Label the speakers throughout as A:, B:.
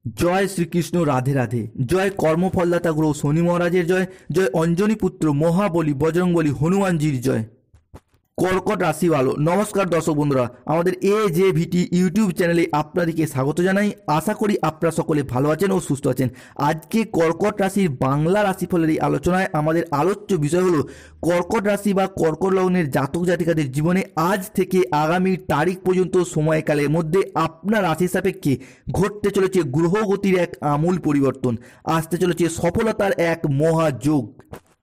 A: জয় শ্রীকৃষ্ণ, রাধে রাধে। জয় কর্মফলদাতা গ্রহ শনি মহারাজের জয়। জয় অঞ্জনী পুত্র মহাবলী বজরংবলী হনুমানজির জয়। কর্কট রাশি ভালো। নমস্কার দর্শক বন্ধুরা, আমাদের AJVT ইউটিউব চ্যানেলে আপনাদেরকে স্বাগত জানাই। আশা করি আপনারা সকলে ভালো আছেন ও সুস্থ আছেন। আজকে কর্কট রাশির বাংলা রাশিফলের এই আলোচনায় আমাদের আলোচ্য বিষয় হলো কর্কট রাশি বা কর্কট লগ্নের জাতক জাতিকাদের জীবনে আজ থেকে আগামী তারিখ পর্যন্ত সময়কালের মধ্যে আপনার রাশি সাপেক্ষে ঘটতে চলেছে গ্রহগতির এক আমূল পরিবর্তন, আসতে চলেছে সফলতার এক মহাযোগ।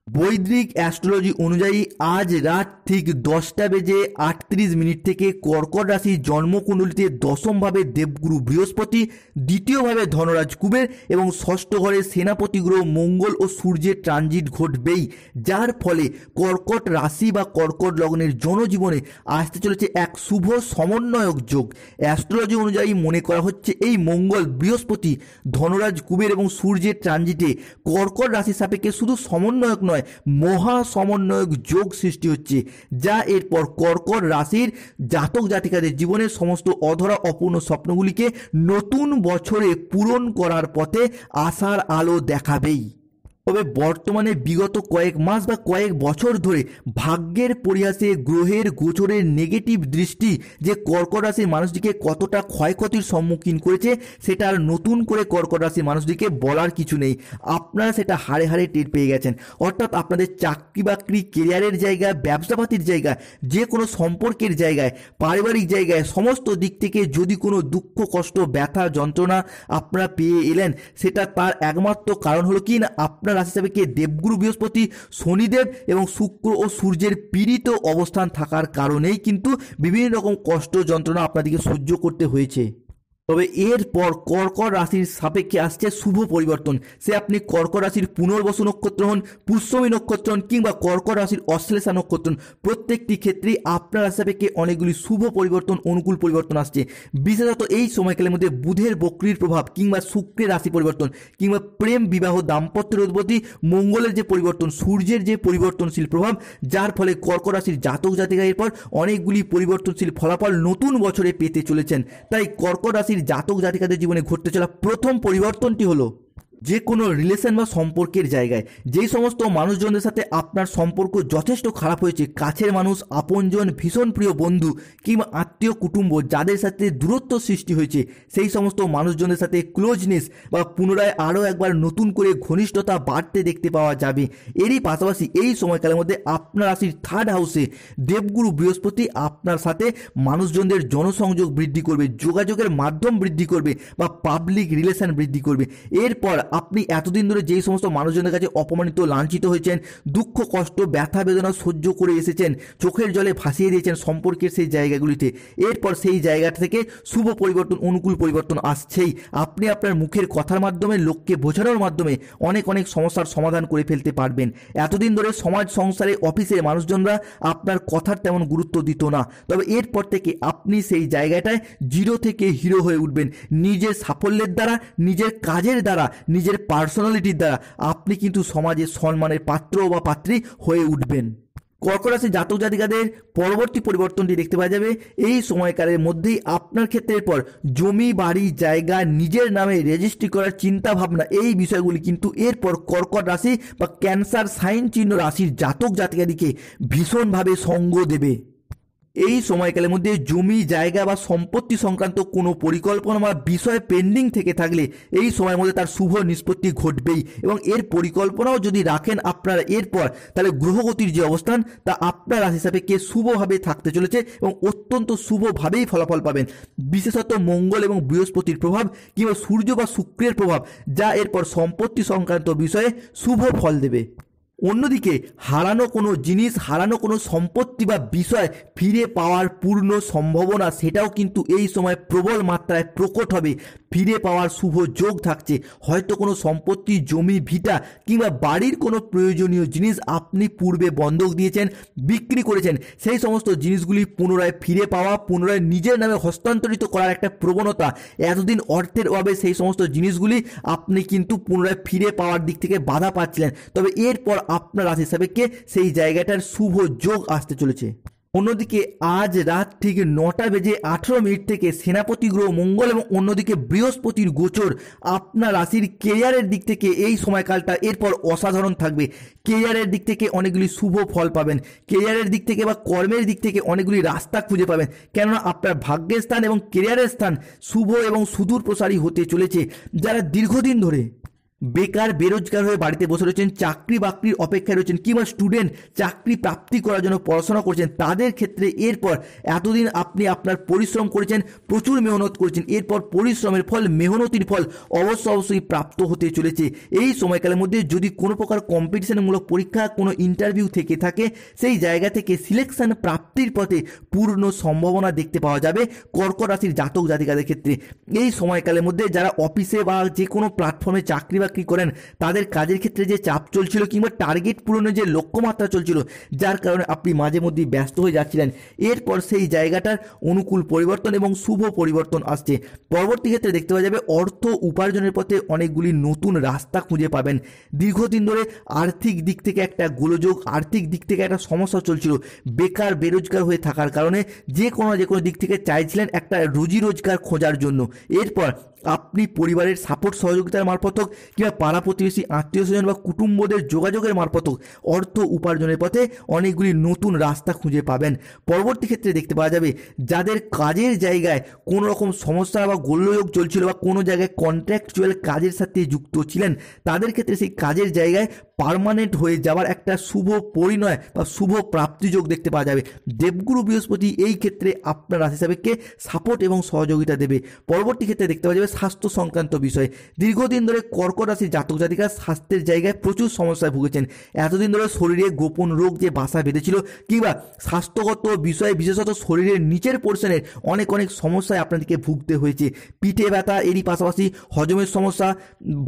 A: বৈদিক অ্যাস্ট্রোলজি অনুযায়ী আজ রাত ঠিক 10:38 থেকে কর্কট রাশির জন্মকুণ্ডলিতে দশমভাবে দেবগুরু বৃহস্পতি, দ্বিতীয়ভাবে ধনরাজ কুবের এবং ষষ্ঠ ঘরে সেনাপতি গ্রহ মঙ্গল ও সূর্যের ট্রানজিট ঘটবেই, যার ফলে কর্কট রাশি বা কর্কট লগ্নের জনজীবনে আসতে চলেছে এক শুভ সমন্বয়ক যোগ। অ্যাস্ট্রোলজি অনুযায়ী মনে করা হচ্ছে এই মঙ্গল বৃহস্পতি ধনরাজ কুবের এবং সূর্যের ট্রানজিটে কর্কট রাশির সাপেক্ষে শুধু সমন্বয়ক নয়, মহা সমন্বয়ক যোগ সৃষ্টি হচ্ছে, যা এরপর কর্কট রাশির জাতক জাতিকাদের জীবনের সমস্ত অধরা অপূর্ণ স্বপ্নগুলিকে নতুন বছরে পূরণ করার পথে আশার আলো দেখাবেই। তবে বর্তমানে বিগত কয়েক মাস বা কয়েক বছর ধরে ভাগ্যের পরিহাসে গ্রহের গোচরের নেগেটিভ দৃষ্টি যে কর্কট রাশির মানুষটিকে কতটা ক্ষয়ক্ষতির সম্মুখীন করেছে সেটা আর নতুন করে কর্কট রাশির মানুষটিকে বলার কিছু নেই। আপনারা সেটা হাড়ে হাড়ে টের পেয়ে গেছেন। অর্থাৎ আপনাদের চাকরি বাকরি, কেরিয়ারের জায়গা, ব্যবসাপাতির জায়গা, যে কোনো সম্পর্কের জায়গায়, পারিবারিক জায়গায়, সমস্ত দিক থেকে যদি কোনো দুঃখ কষ্ট ব্যথা যন্ত্রণা আপনারা পেয়ে এলেন, সেটা তার একমাত্র কারণ হলো কি না, আপনার রাশি সাপেক্ষে দেবগুরু বৃহস্পতি, শনিদেব এবং শুক্র ও সূর্যের পীড়িত অবস্থান থাকার কারণেই কিন্তু বিভিন্ন রকম কষ্ট যন্ত্রণা আপনাদেরকে সহ্য করতে হয়েছে। তবে এরপর কর্কট রাশির সাপেক্ষে আসছে শুভ পরিবর্তন। সে আপনি কর্কট রাশির পুনর্বসু নক্ষত্র হন, পুষ্যমী নক্ষত্র হন কিংবা কর্কট রাশির অশ্লেষা নক্ষত্র হন, প্রত্যেকটি ক্ষেত্রেই আপনার রাশি সাপেক্ষে অনেকগুলি শুভ পরিবর্তন, অনুকূল পরিবর্তন আসছে। বিশেষত এই সময়কালের মধ্যে বুধের বক্রির প্রভাব কিংবা শুক্রের রাশি পরিবর্তন কিংবা প্রেম বিবাহ দাম্পত্যের অধিপতি মঙ্গলের যে পরিবর্তন, সূর্যের যে পরিবর্তনশীল প্রভাব, যার ফলে কর্কট রাশির জাতক জাতিকা এরপর অনেকগুলি পরিবর্তনশীল ফলাফল নতুন বছরে পেতে চলেছেন। তাই কর্কট রাশির জাতক জাতিকাদের জীবনে ঘটতে চলা প্রথম পরিবর্তনটি হলো যে কোনো রিলেশন বা সম্পর্কের জায়গায় যেই সমস্ত মানুষজনদের সাথে আপনার সম্পর্ক যথেষ্ট খারাপ হয়েছে, কাছের মানুষ, আপনজন, ভীষণ প্রিয় বন্ধু কিংবা আত্মীয় কুটুম্ব যাদের সাথে দূরত্ব সৃষ্টি হয়েছে, সেই সমস্ত মানুষজনদের সাথে ক্লোজনেস বা পুনরায় আরও একবার নতুন করে ঘনিষ্ঠতা বাড়তে দেখতে পাওয়া যাবে। এরই পাশাপাশি এই সময়কালের মধ্যে আপনার রাশির থার্ড হাউসে দেবগুরু বৃহস্পতি আপনার সাথে মানুষজনদের জনসংযোগ বৃদ্ধি করবে, যোগাযোগের মাধ্যম বৃদ্ধি করবে বা পাবলিক রিলেশন বৃদ্ধি করবে। এরপর আপনি এতদিন ধরে যেই সমস্ত মানুষজনের কাছে অপমানিত, লাঞ্ছিত হয়েছেন, দুঃখ কষ্ট ব্যথা বেদনা সহ্য করে এসেছেন, চোখের জলে ভাসিয়ে দিয়েছেন সম্পর্কের সেই জায়গাগুলিতে, এরপর সেই জায়গাটা থেকে শুভ পরিবর্তন, অনুকূল পরিবর্তন আসছেই। আপনি আপনার মুখের কথার মাধ্যমে, লোককে বোঝানোর মাধ্যমে অনেক অনেক সমস্যার সমাধান করে ফেলতে পারবেন। এতদিন ধরে সমাজ সংসারে অফিসে মানুষজনরা আপনার কথার তেমন গুরুত্ব দিত না, তবে এরপর থেকে আপনি সেই জায়গাটায় জিরো থেকে হিরো হয়ে উঠবেন। নিজের সাফল্যের দ্বারা, নিজের কাজের দ্বারা, নিজের পার্সোনালিটির দ্বারা আপনি কিন্তু সমাজের সম্মানের পাত্র বা পাত্রী হয়ে উঠবেন। কর্কট রাশির জাতক জাতিকাদের পরবর্তী পরিবর্তনটি দেখতে পাওয়া যাবে এই সময়কালের মধ্যেই আপনার ক্ষেত্রের পর জমি, বাড়ি, জায়গা নিজের নামে রেজিস্ট্রি করার চিন্তা ভাবনা, এই বিষয়গুলি কিন্তু এরপর কর্কট রাশি বা ক্যান্সার সাইন চিহ্ন রাশির জাতক জাতিকাদিকে ভীষণভাবে সঙ্গ দেবে। এই সময়কালের মধ্যে জমি, জায়গা বা সম্পত্তি সংক্রান্ত কোনো পরিকল্পনা বা বিষয় পেন্ডিং থেকে থাকলে এই সময়ের মধ্যে তার শুভ নিষ্পত্তি ঘটবেই, এবং এর পরিকল্পনাও যদি রাখেন আপনারা এরপর, তাহলে গ্রহগতির যে অবস্থান তা আপনার রাশি সাপেক্ষে শুভভাবে থাকতে চলেছে এবং অত্যন্ত শুভভাবেই ফলাফল পাবেন। বিশেষত মঙ্গল এবং বৃহস্পতির প্রভাব কিংবা সূর্য বা শুক্রের প্রভাব, যা এরপর সম্পত্তি সংক্রান্ত বিষয়ে শুভ ফল দেবে। অন্যদিকে হারানো কোনো জিনিস, হারানো কোনো সম্পত্তি বা বিষয় ফিরে পাওয়ার পূর্ণ সম্ভাবনা, সেটাও কিন্তু এই সময় প্রবল মাত্রায় প্রকট হবে। ফিরে পাওয়ার শুভ যোগ থাকছে। হয়তো কোনো সম্পত্তি, জমি, ভিটা কিংবা বাড়ির কোনো প্রয়োজনীয় জিনিস আপনি পূর্বে বন্ধক দিয়েছেন, বিক্রি করেছেন, সেই সমস্ত জিনিসগুলি পুনরায় ফিরে পাওয়া, পুনরায় নিজের নামে হস্তান্তরিত করার একটা প্রবণতা, এতদিন অর্থের অভাবে সেই সমস্ত জিনিসগুলি আপনি কিন্তু পুনরায় ফিরে পাওয়ার দিক থেকে বাধা পাচ্ছিলেন, তবে এরপর আপনার রাশি সাপেক্ষে সেই জায়গাটার শুভ যোগ আসতে চলেছে। কর্কট রাশির জাতক জাতিকাদের পরবর্তী পরিবর্তনটি দেখতে পাওয়া যাবে এই সময়কালের মধ্যেই আপনার রাশি সাপেক্ষে দেবগুরু বৃহস্পতি আপনার রাশি সাপেক্ষে শুভ পরিবর্তন আসছে। অন্যদিকে আজ রাত ঠিক 9:18 থেকে সেনাপতি গ্রহ মঙ্গল এবং অন্যদিকে বৃহস্পতির গোচর আপনার রাশির কেরিয়ারের দিক থেকে এই সময়কালটা এরপর অসাধারণ থাকবে। কেরিয়ারের দিক থেকে অনেকগুলি শুভ ফল পাবেন, কেরিয়ারের দিক থেকে বা কর্মের দিক থেকে অনেকগুলি রাস্তা খুঁজে পাবেন, কেননা আপনার ভাগ্যের স্থান এবং কেরিয়ারের স্থান শুভ এবং সুদূর প্রসারী হতে চলেছে। যারা দীর্ঘদিন ধরে বেকার বেরোজগার হয়ে বাড়িতে বসে রয়েছেন, চাকরি বাকরির অপেক্ষায় রয়েছেন, কিংবা স্টুডেন্ট চাকরি প্রাপ্তি করার জন্য পড়াশোনা করছেন, তাদের ক্ষেত্রে এরপর এতদিন আপনি আপনার পরিশ্রম করেছেন, প্রচুর মেহনত করেছেন, এরপর পরিশ্রমের ফল, মেহনতির ফল অবশ্যই প্রাপ্ত হতে চলেছে। এই সময়কালের মধ্যে যদি কোনো প্রকার কম্পিটিশনমূলক পরীক্ষা, কোনো ইন্টারভিউ থেকে থাকে, সেই জায়গা থেকে সিলেকশন প্রাপ্তির পথে পূর্ণ সম্ভাবনা দেখতে পাওয়া যাবে কর্কট রাশির জাতক জাতিকাদের ক্ষেত্রে। এই সময়কালের মধ্যে যারা অফিসে বা যে কোনো প্ল্যাটফর্মে চাকরি করেন, তাদের কাজের ক্ষেত্রে যে চাপ চলছিল কিংবা টার্গেট পূরণের যে লক্ষ্যমাত্রা চলছিল, যার কারণে আপনি মাঝে মধ্যেই ব্যস্ত হয়ে যাচ্ছিলেন, এরপর সেই জায়গাটার অনুকূল পরিবর্তন এবং শুভ পরিবর্তন আসছে। পরবর্তী ক্ষেত্রে দেখতে পাওয়া যাবে অর্থ উপার্জনের পথে অনেকগুলি নতুন রাস্তা খুঁজে পাবেন। দীর্ঘদিন ধরে আর্থিক দিক থেকে একটা গোলযোগ, আর্থিক দিক থেকে একটা সমস্যা চলছিল, বেকার বেরোজগার হয়ে থাকার কারণে যে কোনো দিক থেকে চাইছিলেন একটা রুজি রোজগার খোঁজার জন্য। এরপর আপনি পরিবারের সাপোর্ট সহযোগিতার মারফত হোক কিংবা পাড়া প্রতিবেশী আত্মীয় স্বজন বা কুটুম্বদের যোগাযোগের মারফত হোক অর্থ উপার্জনের পথে অনেকগুলি নতুন রাস্তা খুঁজে পাবেন। পরবর্তী ক্ষেত্রে দেখতে পাওয়া যাবে যাদের কাজের জায়গায় কোনো রকম সমস্যা বা গোলযোগ চলছিল বা কোনো জায়গায় কন্ট্রাকচুয়াল কাজের সাথে যুক্ত ছিলেন, তাদের ক্ষেত্রে সেই কাজের জায়গায় পার্মানেন্ট হয়ে যাওয়ার একটা শুভ পরিণয় বা শুভ প্রাপ্তিযোগ দেখতে পাওয়া যাবে। দেবগুরু বৃহস্পতি এই ক্ষেত্রে আপনার রাশি সাপেক্ষে সাপোর্ট এবং সহযোগিতা দেবে। পরবর্তী ক্ষেত্রে দেখতে পাওয়া যাবে স্বাস্থ্য সংক্রান্ত বিষয়। দীর্ঘদিন ধরে কর্কট রাশির জাতক জাতিকা স্বাস্থ্যের জায়গায় প্রচুর সমস্যায় ভুগেছেন। এতদিন ধরে শরীরে গোপন রোগ যে বাসা বেঁধেছিল কিংবা স্বাস্থ্যগত বিষয়ে বিশেষত শরীরের নিচের পোর্শনের অনেক সমস্যায় আপনাদেরকে ভুগতে হয়েছে। পিঠে ব্যথা, এরই পাশাপাশি হজমের সমস্যা,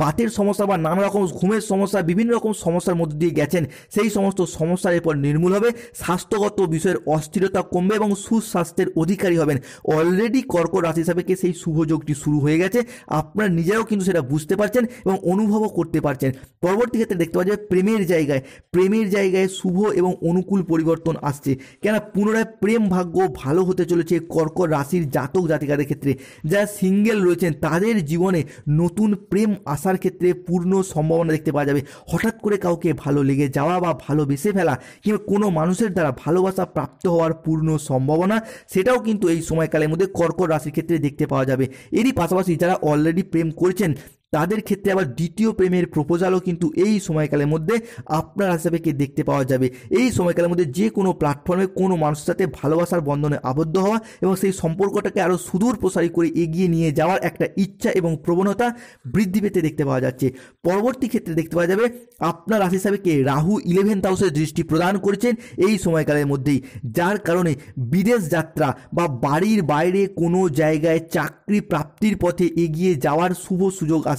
A: বাতের সমস্যা বা নানা রকম ঘুমের সমস্যা, বিভিন্ন রকম সমস্যার মধ্যে দিয়ে গেছেন। সেই সমস্ত সমস্যার এরপর নির্মূল হবে, স্বাস্থ্যগত বিষয়ের অস্থিরতা কমবে এবং সুস্বাস্থ্যের অধিকারী হবেন। অলরেডি কর্কট রাশি হিসাবে সেই শুভযোগটি শুরু হয়ে গেছে, আপনারা নিজেরাও কিন্তু সেটা বুঝতে পারছেন এবং অনুভবও করতে পারছেন। পরবর্তী ক্ষেত্রে দেখতে পাওয়া যাবে প্রেমের জায়গায় শুভ এবং অনুকূল পরিবর্তন আসছে, কেন পুনরায় প্রেম ভাগ্য ভালো হতে চলেছে কর্কট রাশির জাতক জাতিকাদের ক্ষেত্রে। যারা সিঙ্গেল রয়েছেন তাদের জীবনে নতুন প্রেম আসার ক্ষেত্রে পূর্ণ সম্ভাবনা দেখতে পাওয়া যাবে। হঠাৎ করে কাউকে ভালো লেগে যাওয়া বা ভালোবেসে ফেলা কিংবা কোনো মানুষের দ্বারা ভালোবাসা প্রাপ্ত হওয়ার পূর্ণ সম্ভাবনা, সেটাও কিন্তু এই সময়কালের মধ্যে কর্কট রাশির ক্ষেত্রে দেখতে পাওয়া যাবে। এরই পাশাপাশি যারা অলরেডি প্রেম করেছেন তাদের ক্ষেত্রে আবার দ্বিতীয় প্রেমের প্রপোজালও কিন্তু এই সময়কালের মধ্যে আপনার হিসাবেকে দেখতে পাওয়া যাবে। এই সময়কালের মধ্যে যে কোনো প্ল্যাটফর্মে কোনো মানুষের সাথে ভালোবাসার বন্ধনে আবদ্ধ হওয়া এবং সেই সম্পর্কটাকে আরও সুদূর প্রসারী করে এগিয়ে নিয়ে যাওয়ার একটা ইচ্ছা এবং প্রবণতা বৃদ্ধি পেতে দেখতে পাওয়া যাচ্ছে। পরবর্তী ক্ষেত্রে দেখতে পাওয়া যাবে আপনার রাশি হিসাবেকে রাহু 11th হাউসে দৃষ্টি প্রদান করেছেন এই সময়কালের মধ্যেই, যার কারণে বিদেশ যাত্রা বা বাড়ির বাইরে কোনো জায়গায় চাকরি প্রাপ্তির পথে এগিয়ে যাওয়ার শুভ সুযোগ আসছে।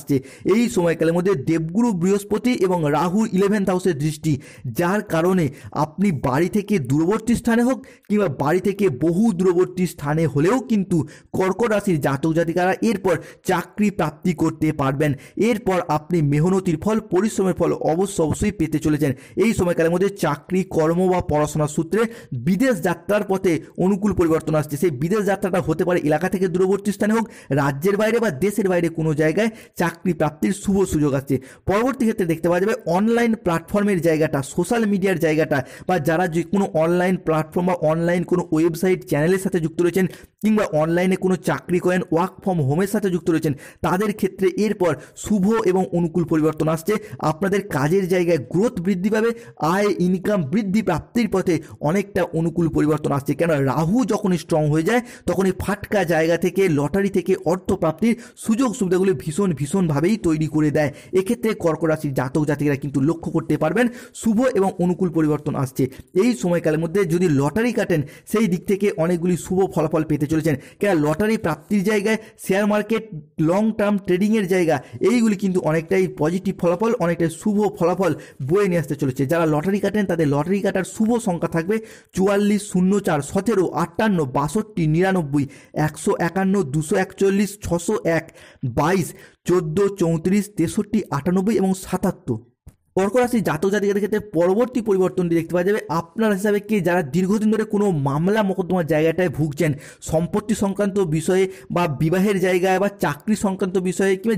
A: এই সময়কালের মধ্যে দেবগুরু বৃহস্পতি এবং রাহু 11th হাউসের দৃষ্টি, যার কারণে আপনি বাড়ি থেকে দূরবর্তী স্থানে হোক কিংবা বাড়ি থেকে বহু দূরবর্তী স্থানে হলেও কিন্তু কর্কট রাশির জাতক জাতিকারা এরপর চাকরি প্রাপ্তি করতে পারবেন। এরপর আপনি মেহনতির ফল, পরিশ্রমের ফল অবশ্যই পেতে চলেছেন। এই সময়কালের মধ্যে চাকরি, কর্ম বা পড়াশোনার সূত্রে বিদেশ যাত্রার পথে অনুকূল পরিবর্তন আসছে। সেই বিদেশ যাত্রাটা হতে পারে এলাকা থেকে দূরবর্তী স্থানে হোক, রাজ্যের বাইরে বা দেশের বাইরে কোনো জায়গায় চাকরি প্রাপ্তির শুভ সুযোগ আসছে। পরবর্তী ক্ষেত্রে দেখতে পাওয়া যাবে অনলাইন প্ল্যাটফর্মের জায়গাটা, সোশ্যাল মিডিয়ার জায়গাটা, বা যারা যে কোনো অনলাইন প্ল্যাটফর্ম বা অনলাইন কোনো ওয়েবসাইট চ্যানেলের সাথে যুক্ত রয়েছেন কিংবা অনলাইনে কোনো চাকরি করেন, ওয়ার্ক ফ্রম হোমের সাথে যুক্ত রয়েছেন, তাদের ক্ষেত্রে এরপর শুভ এবং অনুকূল পরিবর্তন আসছে। আপনাদের কাজের জায়গায় গ্রোথ বৃদ্ধি পাবে, আয় ইনকাম বৃদ্ধি প্রাপ্তির পথে অনেকটা অনুকূল পরিবর্তন আসছে। কেন রাহু যখন স্ট্রং হয়ে যায় তখন এই ফাটকা জায়গা থেকে, লটারি থেকে অর্থ প্রাপ্তির সুযোগ সুবিধাগুলি ভীষণভাবেই তৈরি করে দেয়। এক্ষেত্রে কর্কট রাশির জাতক জাতিকারা কিন্তু লক্ষ্য করতে পারবেন শুভ এবং অনুকূল পরিবর্তন আসছে। এই সময়কালের মধ্যে যদি লটারি কাটেন সেই দিক থেকে অনেকগুলি শুভ ফলাফল পেতে চলেছেন। কেন লটারি প্রাপ্তির জায়গায়, শেয়ার মার্কেট, লং টার্ম ট্রেডিংয়ের জায়গা, এইগুলি কিন্তু অনেকটাই পজিটিভ ফলাফল, অনেকটাই শুভ ফলাফল বয়ে নিয়ে আসতে চলেছে। যারা লটারি কাটেন তাদের লটারি কাটার শুভ সংখ্যা থাকবে 44, 04, 17, 58, 62, 99, 151, 241, 601, 22, 14, 34, 63, 98 এবং 77। কর্কট রাশির জাতক জাতিকাদের ক্ষেত্রে পরবর্তী পরিবর্তনটি দেখতে পাওয়া যাবে আপনার হিসাবে কি যারা দীর্ঘদিন ধরে কোনো মামলা মোকদ্দমার জায়গাটায় ভুগছেন, সম্পত্তি সংক্রান্ত বিষয়ে বা বিবাহের জায়গায় বা চাকরি সংক্রান্ত বিষয়ে কিংবা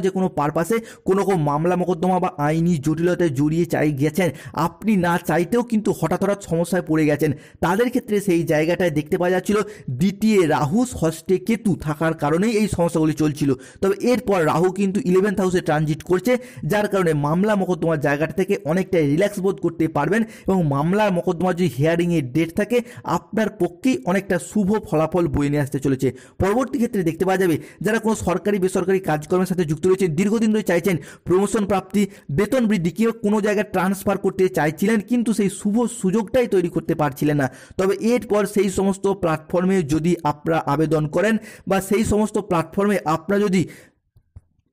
A: যে কোনো পারপাসে কোনো মামলা মোকদ্দমা বা আইনি জটিলতায় জড়িয়ে গেছেন, আপনি না চাইতেও কিন্তু হঠাৎ সমস্যায় পড়ে গেছেন, তাদের ক্ষেত্রে সেই জায়গাটায় দেখতে পাওয়া যাচ্ছিল দ্বিতীয় রাহু ষষ্ঠে কেতু থাকার কারণেই এই সমস্যাগুলি চলছিল। তবে এরপর রাহু কিন্তু 11th হাউসে ট্রানজিট করছে, যার কারণে মামলা মোকদ্দমার জায়গাটা থেকে অনেকটাই রিল্যাক্স বোধ করতে পারবেন এবং মামলার মোকদ্দমার যে হিয়ারিংয়ের ডেট থাকে আপনার পক্ষেই অনেকটা শুভ ফলাফল বয়ে নিয়ে আসতে চলেছে। পরবর্তী ক্ষেত্রে দেখতে পাওয়া যাবে যারা কোনো সরকারি বেসরকারি কাজকর্মের সাথে যুক্ত রয়েছেন, দীর্ঘদিন ধরে চাইছেন প্রমোশন প্রাপ্তি, বেতন বৃদ্ধি কিংবা কোনো জায়গায় ট্রান্সফার করতে চাইছিলেন কিন্তু সেই শুভ সুযোগটাই তৈরি করতে পারছিলেন না, তবে এরপর সেই সমস্ত প্ল্যাটফর্মে যদি আপনারা আবেদন করেন বা সেই সমস্ত প্ল্যাটফর্মে আপনারা যদি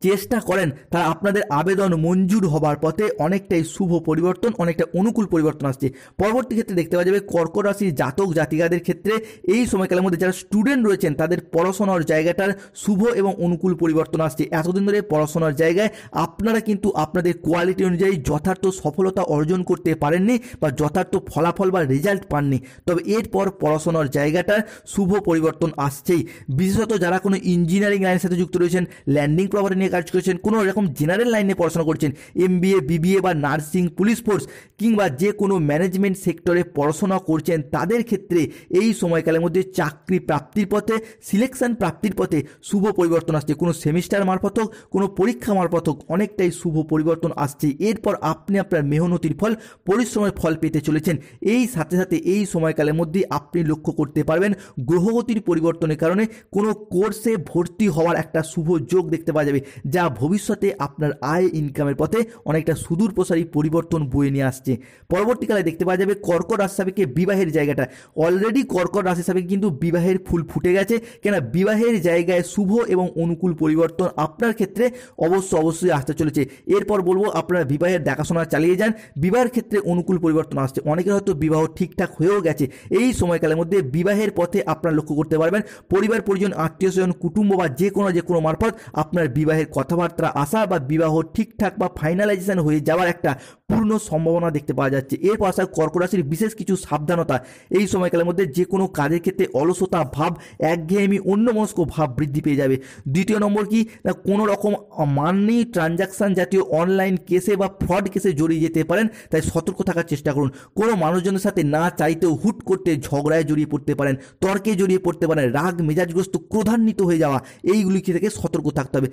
A: চেষ্টা করেন তারা আপনাদের আবেদন মঞ্জুর হবার পথে অনেকটাই শুভ পরিবর্তন, অনেকটা অনুকূল পরিবর্তন আসছে। পরবর্তী ক্ষেত্রে দেখতে পাওয়া যাবে কর্কট রাশির জাতক জাতিকাদের ক্ষেত্রে এই সময়কালের মধ্যে যারা স্টুডেন্ট রয়েছেন তাদের পড়াশোনার জায়গাটার শুভ এবং অনুকূল পরিবর্তন আসছে। এতদিন ধরে পড়াশোনার জায়গায় আপনারা কিন্তু আপনাদের কোয়ালিটি অনুযায়ী যথার্থ সফলতা অর্জন করতে পারেননি বা যথার্থ ফলাফল বা রেজাল্ট পাননি, তবে এরপর পড়াশোনার জায়গাটার শুভ পরিবর্তন আসছেই। বিশেষত যারা কোনো ইঞ্জিনিয়ারিং লাইনের সাথে যুক্ত রয়েছেন, ল্যান্ডিং প্রপার্টি নিয়ে কাজ করছেন, কোনো রকম জেনারেল লাইনে পড়াশোনা করছেন, MBA BBA বা নার্সিং, পুলিশ ফোর্স কিংবা যে কোনো ম্যানেজমেন্ট সেক্টরে পড়াশোনা করছেন, তাদের ক্ষেত্রে এই সময়কালের মধ্যে চাকরি প্রাপ্তির পথে, সিলেকশন প্রাপ্তির পথে শুভ পরিবর্তন আসছে। কোনো সেমিস্টার মারফত হোক, কোনো পরীক্ষা মারফত হোক, অনেকটাই শুভ পরিবর্তন আসছে। এরপর আপনি আপনার মেহনতির ফল, পরিশ্রমের ফল পেতে চলেছেন। এই সাথে সাথে এই সময়কালের মধ্যে আপনি লক্ষ্য করতে পারবেন গ্রহগতির পরিবর্তনের কারণে কোনো কোর্সে ভর্তি হওয়ার একটা শুভ যোগ দেখতে পাওয়া যাবে, যা ভবিষ্যতে আপনার আয় ইনকামের পথে অনেকটা সুদূর প্রসারী পরিবর্তন বয়ে নিয়ে আসছে। পরবর্তীকালে দেখতে পাওয়া যাবে কর্কট রাশি সাপেক্ষে বিবাহের জায়গাটা অলরেডি কর্কট রাশি সাপেক্ষে কিন্তু বিবাহের ফুল ফুটে গেছে, কেন বিবাহের জায়গায় শুভ এবং অনুকূল পরিবর্তন আপনার ক্ষেত্রে অবশ্যই আসতে চলেছে। এরপর বলবো আপনারা বিবাহের দেখাশোনা চালিয়ে যান, বিবাহের ক্ষেত্রে অনুকূল পরিবর্তন আসছে। অনেকের হয়তো বিবাহ ঠিকঠাক হয়েও গেছে, এই সময়কালের মধ্যে বিবাহের পথে আপনারা লক্ষ্য করতে পারবেন পরিবার পরিজন আত্মীয় স্বজন কুটুম্ব বা যে কোনো মারফত আপনার বিবাহের কথাবার্তা আসা বা বিবাহ ঠিকঠাক বা ফাইনালাইজেশন হয়ে যাওয়ার একটা পূর্ণ সম্ভাবনা দেখতে পাওয়া যাচ্ছে। এরপর আসা কর্কট রাশির বিশেষ কিছু সাবধানতা, এই সময়কালের মধ্যে যে কোনো কাজের ক্ষেত্রে অলসতা ভাব, একঘেয়েমি, অন্যমনস্ক ভাব বৃদ্ধি পেয়ে যাবে। দ্বিতীয় নম্বর কি না, কোনো রকম মানি ট্রানজাকশন জাতীয় অনলাইন কেসে বা ফ্রড কেসে জড়িয়ে যেতে পারেন, তাই সতর্ক থাকার চেষ্টা করুন। কোনো মানুষজনের সাথে না চাইতেও হুট করতে ঝগড়ায় জড়িয়ে পড়তে পারেন, তর্কে জড়িয়ে পড়তে পারেন, রাগ মেজাজগ্রস্ত ক্রোধান্বিত হয়ে যাওয়া, এইগুলি থেকে সতর্ক থাকতে হবে।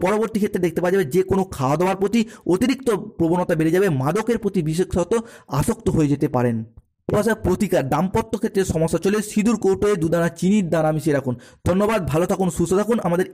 A: পরবর্তী ক্ষেত্রে দেখতে পাওয়া যাবে যে কোনো খাওয়া দাওয়ার প্রতি অতিরিক্ত প্রবণতা বেড়ে যাবে, মাদকের প্রতি বিশেষত আসক্ত হয়ে যেতে পারেন। প্রতিকার, দাম্পত্য ক্ষেত্রে সমস্যা চলে সিঁদুর কৌটোয় 2 দানা চিনির দানা মিশিয়ে রাখুন। ধন্যবাদ, ভালো থাকুন, সুস্থ থাকুন। আমাদের